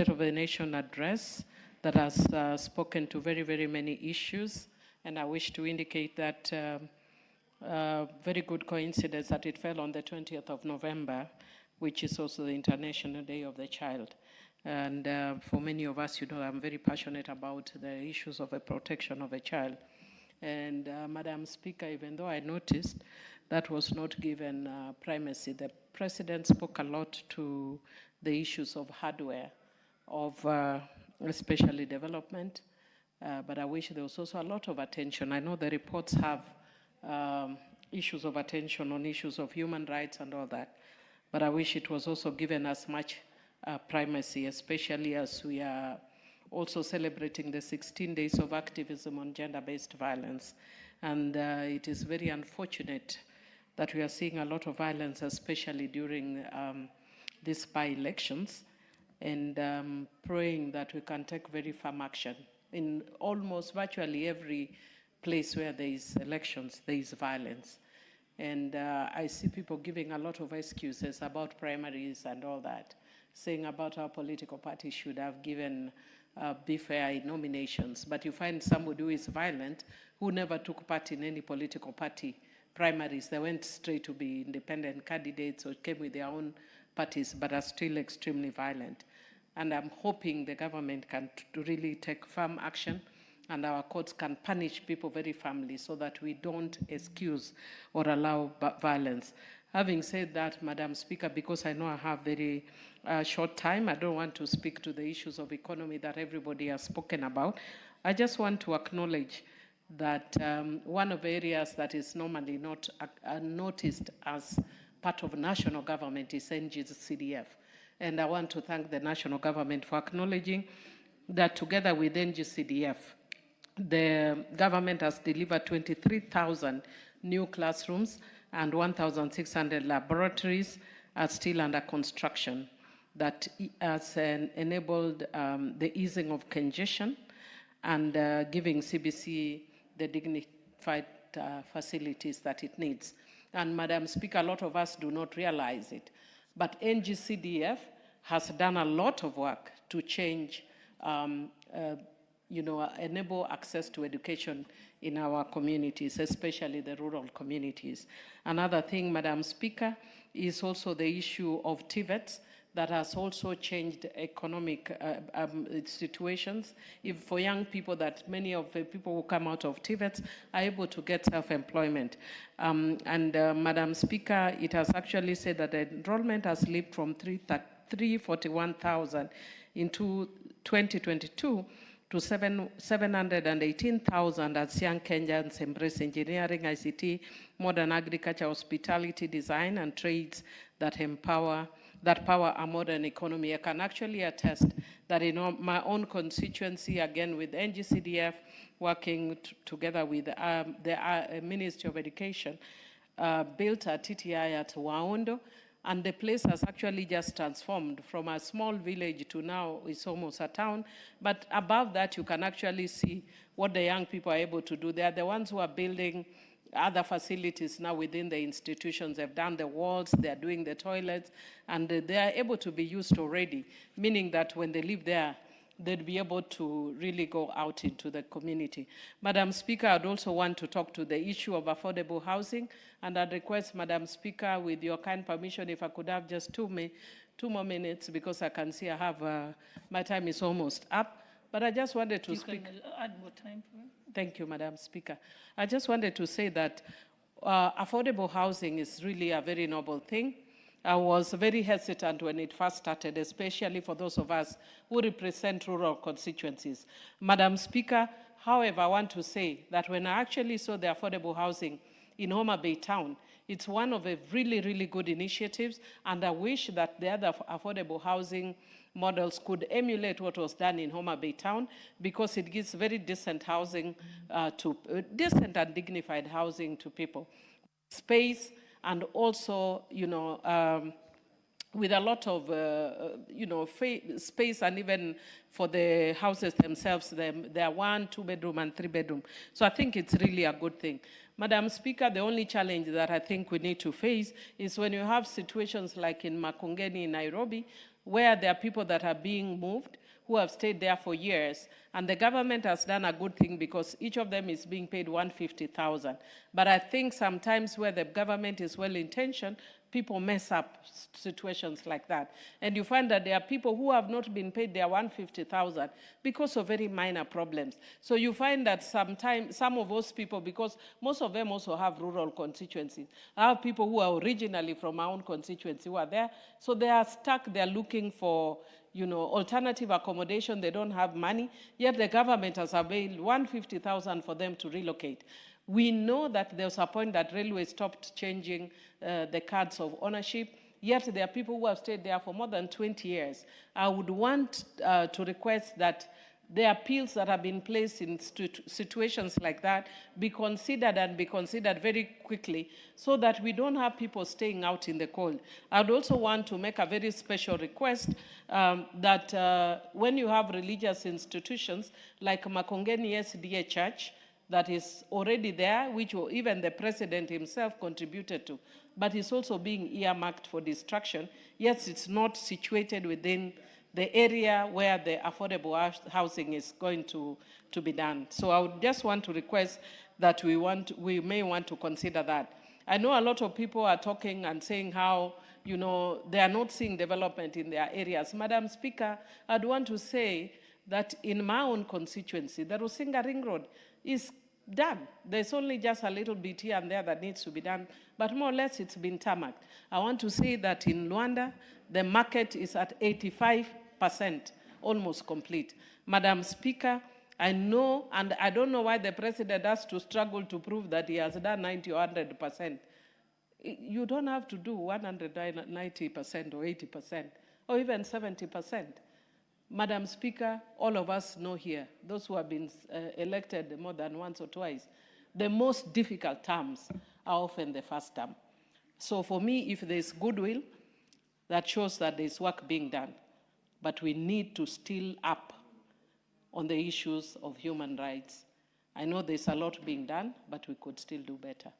Of a nation address that has spoken to very, very many issues, and I wish to indicate that very good coincidence that it fell on the 20th of November, which is also the International Day of the Child. And for many of us, you know, I'm very passionate about the issues of the protection of a child. And Madam Speaker, even though I noticed that was not given primacy, the President spoke a lot to the issues of hardware, of especially development, but I wish there was also a lot of attention. I know the reports have issues of attention on issues of human rights and all that, but I wish it was also given as much primacy, especially as we are also celebrating the 16 days of activism on gender-based violence. And it is very unfortunate that we are seeing a lot of violence, especially during these by-elections, and praying that we can take very firm action. In almost virtually every place where there is elections, there is violence. And I see people giving a lot of excuses about primaries and all that, saying about our political party should have given be fair in nominations. But you find somebody who is violent, who never took part in any political party primaries. They went straight to be independent candidates or came with their own parties, but are still extremely violent. And I'm hoping the government can really take firm action and our courts can punish people very firmly so that we don't excuse or allow violence. Having said that, Madam Speaker, because I know I have very short time, I don't want to speak to the issues of economy that everybody has spoken about. I just want to acknowledge that one of the areas that is normally not noticed as part of national government is NGCDF. And I want to thank the national government for acknowledging that together with NGCDF, the government has delivered 23,000 new classrooms and 1,600 laboratories are still under construction. That has enabled the easing of congestion and giving CBC the dignified facilities that it needs. And Madam Speaker, a lot of us do not realize it, but NGCDF has done a lot of work to change, enable access to education in our communities, especially the rural communities. Another thing, Madam Speaker, is also the issue of TVETs that has also changed economic situations. If for young people, that many of the people who come out of TVETs are able to get self-employment. Madam Speaker, it has actually said that the enrollment has leaped from 341,000 in 2022 to 718,000 as young Kenyans embrace engineering, ICT, modern agriculture, hospitality, design, and trades that power a modern economy. I can actually attest that in my own constituency, again with NGCDF, working together with the Ministry of Education, built a TTI at Waondo, and the place has actually just transformed from a small village to now it's almost a town. But above that, you can actually see what the young people are able to do. They are the ones who are building other facilities now within the institutions. They've done the walls, they're doing the toilets, and they are able to be used already, meaning that when they live there, they'd be able to really go out into the community. Madam Speaker, I'd also want to talk to the issue of affordable housing, and I'd request, Madam Speaker, with your kind permission, if I could have just two more minutes, because I can see I have, my time is almost up. But I just wanted to speak. You can add more time for it. Thank you, Madam Speaker. I just wanted to say that affordable housing is really a very noble thing. I was very hesitant when it first started, especially for those of us who represent rural constituencies. Madam Speaker, however, I want to say that when I actually saw the affordable housing in Homa Bay town, it's one of the really, really good initiatives, and I wish that the other affordable housing models could emulate what was done in Homa Bay town, because it gives very decent housing decent and dignified housing to people. Space, and also, with a lot of, space, and even for the houses themselves, they are 1, 2 bedroom and 3 bedroom. So I think it's really a good thing. Madam Speaker, the only challenge that I think we need to face is when you have situations like in Makongeni in Nairobi, where there are people that are being moved, who have stayed there for years, and the government has done a good thing because each of them is being paid 150,000. But I think sometimes where the government is well-intentioned, people mess up situations like that. And you find that there are people who have not been paid their 150,000 because of very minor problems. So you find that sometimes some of those people, because most of them also have rural constituencies, I have people who are originally from my own constituency who are there, so they are stuck, they're looking for alternative accommodation, they don't have money, yet the government has availed 150,000 for them to relocate. We know that there was a point that railway stopped changing the cards of ownership, yet there are people who have stayed there for more than 20 years. I would want to request that the appeals that have been placed in situations like that be considered and be considered very quickly so that we don't have people staying out in the cold. I'd also want to make a very special request that when you have religious institutions like Makongeni SDA Church, that is already there, which even the president himself contributed to, but is also being earmarked for destruction. Yes, it's not situated within the area where the affordable housing is going to be done. So I would just want to request that we may want to consider that. I know a lot of people are talking and saying how, they are not seeing development in their areas. Madam Speaker, I'd want to say that in my own constituency, the Rusinga Ring Road is done. There's only just a little bit here and there that needs to be done, but more or less it's been tarmacked. I want to say that in Luanda, the market is at 85%, almost complete. Madam Speaker, I know, and I don't know why the president has to struggle to prove that he has done 90 or 100%. You don't have to do 190% or 80% or even 70%. Madam Speaker, all of us know here, those who have been elected more than once or twice, the most difficult terms are often the first term. So for me, if there's goodwill, that shows that there's work being done. But we need to still up on the issues of human rights. I know there's a lot being done, but we could still do better.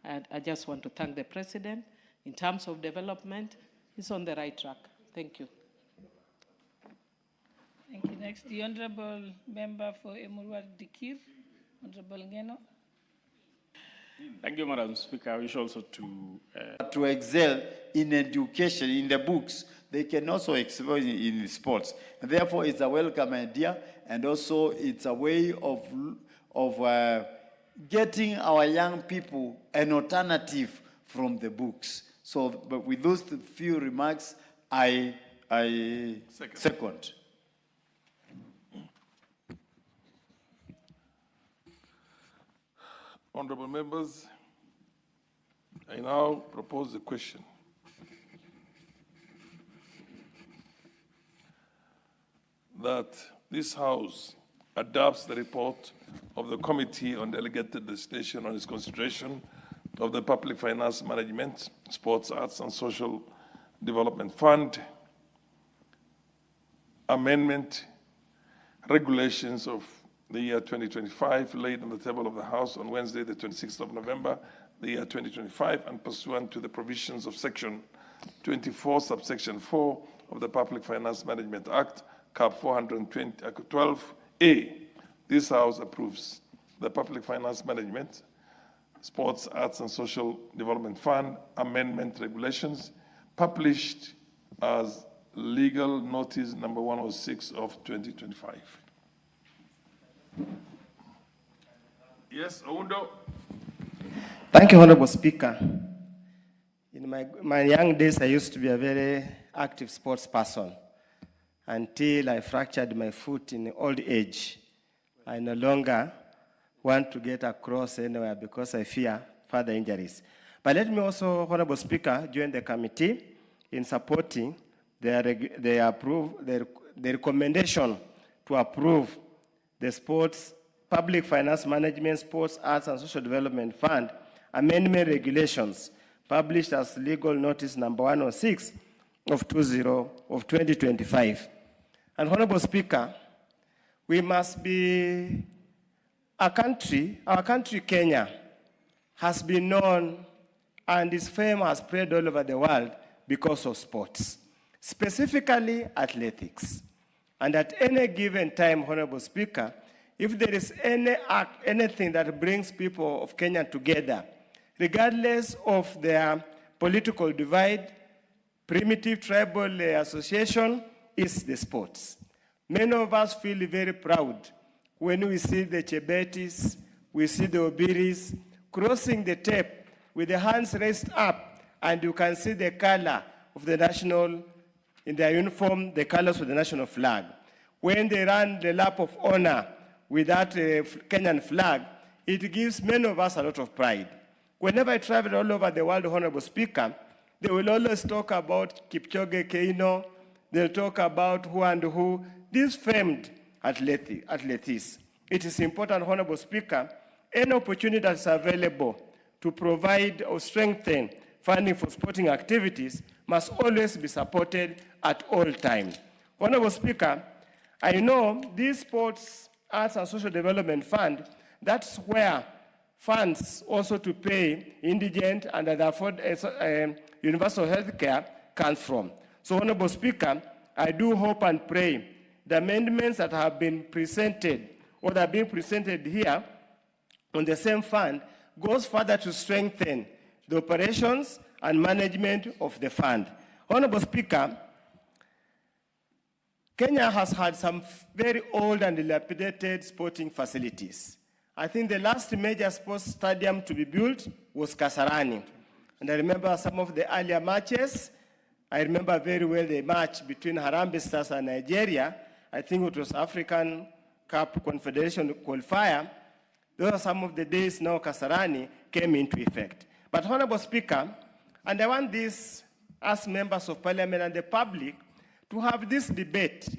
And I just want to thank the President. In terms of development, he's on the right track. Thank you. Thank you. Next, the Honorable Member for Emurua Dikir, Honorable Ngeno. Thank you, Madam Speaker. I wish also to excel in education, in the books. They can also excel in sports. And therefore, it's a welcome idea, and also it's a way of getting our young people an alternative from the books. So, but with those few remarks, I second. Honorable members, I now propose the question. That this House adopts the report of the Committee on Delegated Legislation on its consideration of the Public Finance Management, Sports, Arts, and Social Development Fund, amendment, regulations of the year 2025, laid on the table of the House on Wednesday, the 26th of November, the year 2025, and pursuant to the provisions of Section 24, subsection 4 of the Public Finance Management Act, Cap 412A. This House approves the Public Finance Management, Sports, Arts, and Social Development Fund Amendment Regulations, published as Legal Notice number 106 of 2025. Yes, Oundo. Thank you, Honorable Speaker. In my young days, I used to be a very active sports person until I fractured my foot in old age. I no longer want to get across anywhere because I fear further injuries. But let me also, Honorable Speaker, join the committee in supporting the recommendation to approve the Sports Public Finance Management, Sports, Arts, and Social Development Fund Amendment Regulations, published as Legal Notice number 106 of 2025. And Honorable Speaker, we must be our country, Kenya, has been known and his fame has spread all over the world because of sports, specifically athletics. And at any given time, Honorable Speaker, if there is anything that brings people of Kenya together, regardless of their political divide, primitive tribal association, is the sports. Many of us feel very proud when we see the Chebetis, we see the Obiris crossing the tape with the hands raised up, and you can see the color of the national, in their uniform, the colors of the national flag. When they run the lap of honor with that Kenyan flag, it gives many of us a lot of pride. Whenever I travel all over the world, Honorable Speaker, they will always talk about Kipchoge Keino, they'll talk about who and who, these famed athletes. It is important, Honorable Speaker, any opportunity that's available to provide or strengthen funding for sporting activities must always be supported at all times. Honorable Speaker, I know this Sports, Arts and Social Development Fund, that's where funds also to pay indigent and afford universal health care comes from. So, Honorable Speaker, I do hope and pray the amendments that have been presented or that are being presented here on the same fund goes further to strengthen the operations and management of the fund. Honorable Speaker, Kenya has had some very old and dilapidated sporting facilities. I think the last major sports stadium to be built was Kasarani. And I remember some of the earlier matches. I remember very well the match between Harambee Stars and Nigeria. I think it was African Cup Confederation qualifier. Those are some of the days now Kasarani came into effect. But Honorable Speaker, and I want this as members of Parliament and the public to have this debate.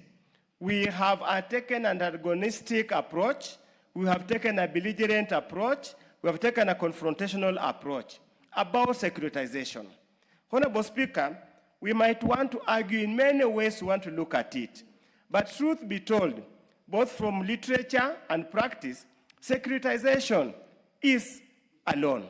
We have taken an antagonistic approach. We have taken a belligerent approach. We have taken a confrontational approach about securitization. Honorable Speaker, we might want to argue in many ways we want to look at it. But truth be told, both from literature and practice, securitization is a loan.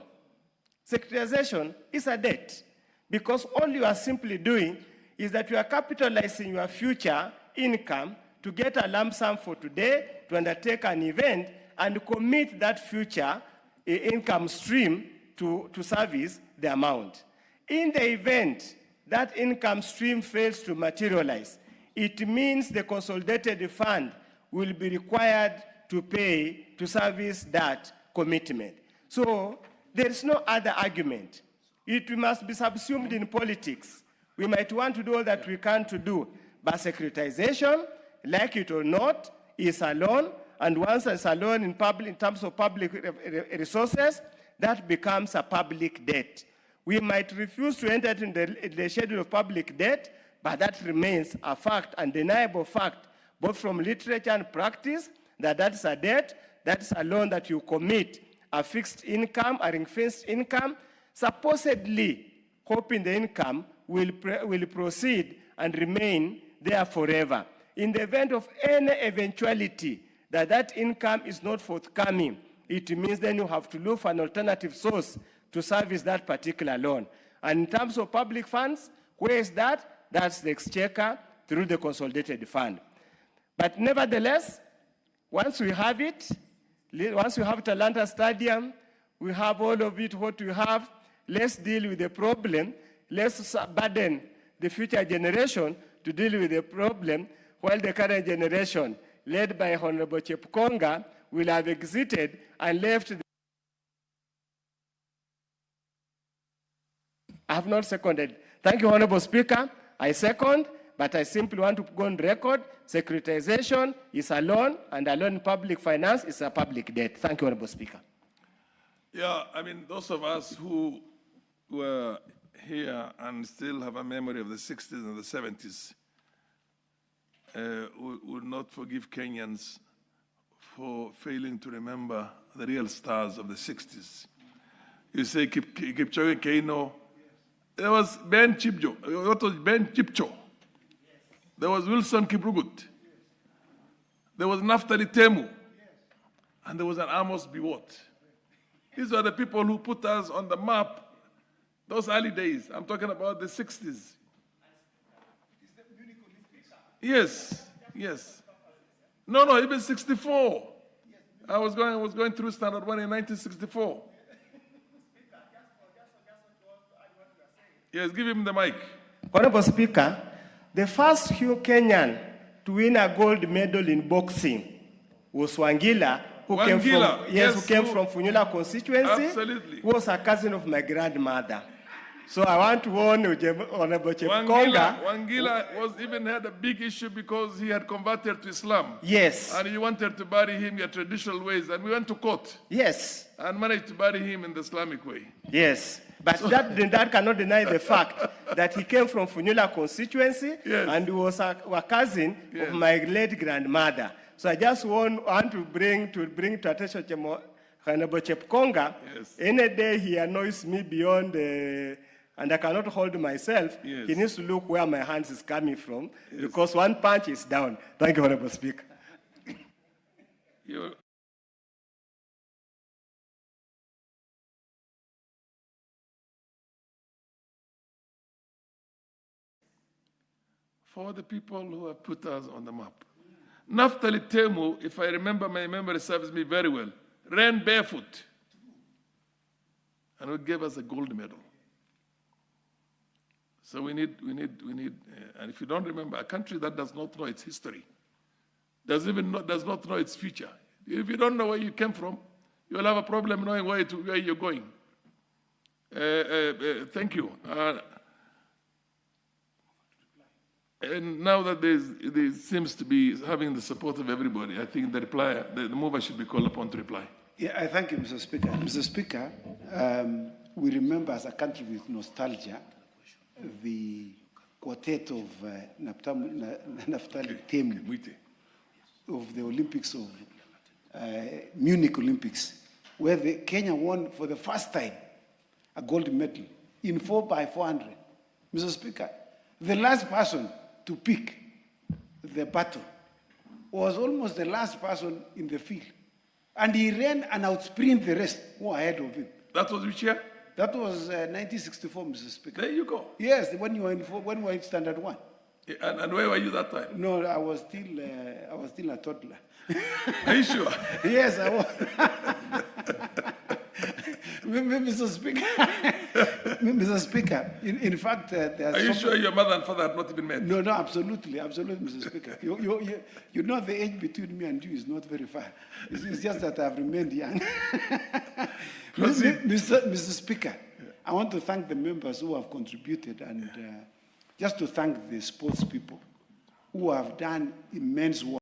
Securitization is a debt because all you are simply doing is that you are capitalizing your future income to get a lump sum for today to undertake an event and commit that future income stream to service the amount. In the event that income stream fails to materialize, it means the consolidated fund will be required to pay to service that commitment. So there is no other argument. It must be subsumed in politics. We might want to do all that we can to do, but securitization, like it or not, is a loan, and once it's a loan in terms of public resources, that becomes a public debt. We might refuse to enter into the schedule of public debt, but that remains a fact, undeniable fact, both from literature and practice, that is a debt, that's a loan that you commit, a fixed income, a ring-fenced income, supposedly hoping the income will proceed and remain there forever. In the event of any eventuality that income is not forthcoming, it means then you have to look for an alternative source to service that particular loan. And in terms of public funds, where is that? That's the exchequer through the consolidated fund. But nevertheless, once we have it, once we have Talanta Stadium, we have all of it, what we have, let's deal with the problem. Let's burden the future generation to deal with the problem while the current generation, led by Honorable Chepkonga, will have exited and left. I have not seconded. Thank you, Honorable Speaker. I second, but I simply want to go on record. Securitization is a loan, and a loan in public finance is a public debt. Thank you, Honorable Speaker. Yeah, I mean, those of us who were here and still have a memory of the 60s and the 70s would not forgive Kenyans for failing to remember the real stars of the 60s. You say Kipchoge Keino. There was Ben Chipcho. What was Ben Chipcho? There was Wilson Kiprugut. There was Naftali Temu. And there was an Amos Biwott. These were the people who put us on the map those early days. I'm talking about the 60s. Yes, yes. No, even 64. I was going through Standard 1 in 1964. Yes, give him the mic. Honorable Speaker, the first Kenyan to win a gold medal in boxing was Wangila, who came from Funyula constituency. Absolutely. Who was a cousin of my grandmother. So I want to warn Honorable Chepkonga. Wangila even had a big issue because he had converted to Islam. Yes. And you wanted to bury him your traditional ways, and we went to court. Yes. And managed to bury him in the Islamic way. Yes. But that cannot deny the fact that he came from Funyula constituency, yes, and he was a cousin, yes, of my late grandmother. So I just want to bring to attention Honorable Chepkonga. Yes. Any day he annoys me beyond, and I cannot hold myself, yes, he needs to look where my hands is coming from, yes, because one punch is down. Thank you, Honorable Speaker. For the people who have put us on the map. Naftali Temu, if I remember, my memory serves me very well, ran barefoot and gave us a gold medal. So we need, and if you don't remember, a country that does not know its history, does not know its future. If you don't know where you came from, you'll have a problem knowing where you're going. Thank you. And now that there seems to be having the support of everybody, I think the mover should be called upon to reply. Yeah, I thank you, Mr. Speaker. Mr. Speaker, we remember as a country with nostalgia the quartet of Naftali Temu of the Olympics of Munich Olympics, where Kenya won for the first time a gold medal in 4x400. Mr. Speaker, the last person to pick the battle was almost the last person in the field. And he ran and outsprint the rest who were ahead of him. That was which year? That was 1964, Mr. Speaker. There you go. Yes, when we were in Standard 1. And where were you that time? No, I was still a toddler. Are you sure? Yes, I was. Mr. Speaker, Mr. Speaker, in fact, are you sure your mother and father had not even met? No, absolutely, Mr. Speaker. You know the age between me and you is not very far. It's just that I've remained young. Mr. Speaker, I want to thank the members who have contributed and just to thank the sports people who have done immense work